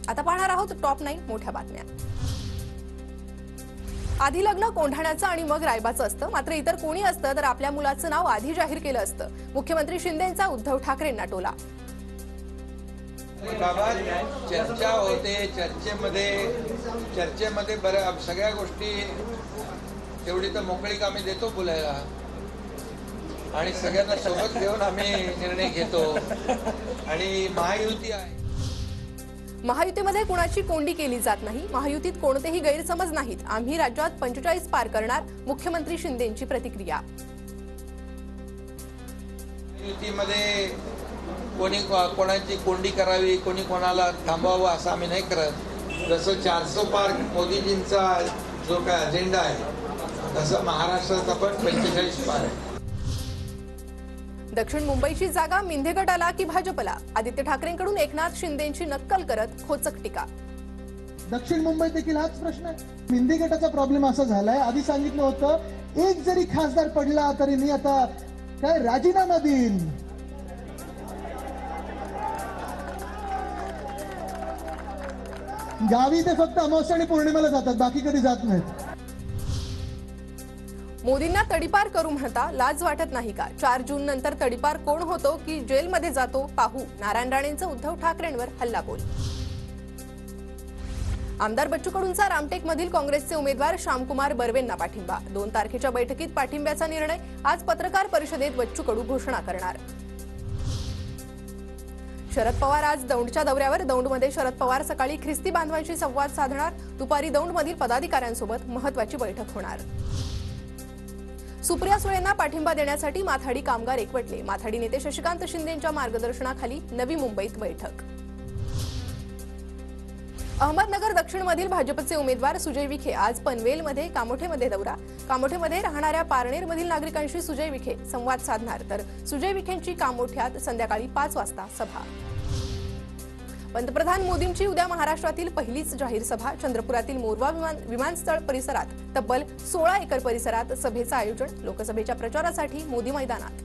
आता पाहणार आहोत टॉप 9 मोठ्या बातम्या। आधी लग्न कोंढाण्याचं आणि मग रायबाचं असतं, मात्र इतर कोणी असतं तर आपल्या मुलाचं नाव आधी जाहीर केलं असतं। मुख्यमंत्री शिंदेंचा उद्धव ठाकरेंना टोला। बाबा चर्चा होते, चर्चेमध्ये बऱ्या सगळ्या गोष्टी तेवढी तर मोकळीक आम्ही देतो बोलायला आणि सगळ्यांना सोबत घेऊन आम्ही निर्णय घेतो आणि महायुती आहे। महायुतीमध्ये कुणाची कोंडी केली जात नाही, महायुतीत कोणतेही गैरसमज नाहीत, आम्ही राज्यात 45 पार करणार, मुख्यमंत्री शिंदेंची प्रतिक्रिया। महायुतीमध्ये कोणी कोणाची कोंडी करावी, कोणी कोणाला थांबवावं असं आम्ही नाही करत। जसं 400 पार मोदीजींचा जो काय अजेंडा आहे तसं महाराष्ट्रात आपण 45 पार आहे। दक्षिण मुंबईची जागा मिंधे गटाला की भाजपला, आदित्य ठाकरेंकडून एकनाथ शिंदेंची नक्कल करत खोचक टीका। दक्षिण मुंबईत देखील हाच प्रश्न आहे। मिंधे गटाचा प्रॉब्लेम असा झालाय, आधी सांगितलं होतं एक जरी खासदार पडला तरी मी आता काय राजीनामा देईन। गावी ते फक्त अमावस्या आणि पौर्णिमेला जातात, बाकी कधी जात नाहीत। मोदींना तडीपार करू म्हणता लाज वाटत नाही का? 4 जून नंतर तडीपार कोण होतो की जेलमध्ये जातो पाहू, नारायण राणेंचं उद्धव ठाकरेंवर हल्लाबोल। आमदार बच्चू कडूंचा रामटेकमधील काँग्रेसचे उमेदवार श्यामकुमार बर्वेंना पाठिंबा। 2 तारखेच्या बैठकीत पाठिंब्याचा निर्णय, आज पत्रकार परिषदेत बच्चू कडू घोषणा करणार। शरद पवार आज दौंडच्या दौऱ्यावर, दौंडमध्ये शरद पवार सकाळी ख्रिस्ती बांधवांशी संवाद साधणार, दुपारी दौंडमधील पदाधिकाऱ्यांसोबत महत्त्वाची बैठक होणार। सुप्रिया सुळेंना पाठिंबा देण्यासाठी माथाडी कामगार एकवटले, माथाडी नेते शशिकांत शिंदेंच्या मार्गदर्शनाखाली नवी मुंबईत बैठक। अहमदनगर दक्षिणमधील भाजपचे उमेदवार सुजय विखे आज पनवेलमध्ये कामोठेमध्ये दौरा, कामोठेमध्ये राहणाऱ्या पारनेरमधील नागरिकांशी सुजय विखे संवाद साधणार, तर सुजय विखेंची कामोठ्यात संध्याकाळी 5 वाजता सभा। पंतप्रधान मोदींची उद्या महाराष्ट्रातील पहिलीच जाहीर सभा, चंद्रपुरातील मोरवा विमानस्थळ परिसरात तब्बल 16 एकर परिसरात सभेचं आयोजन, लोकसभेच्या प्रचारासाठी मोदी मैदानात।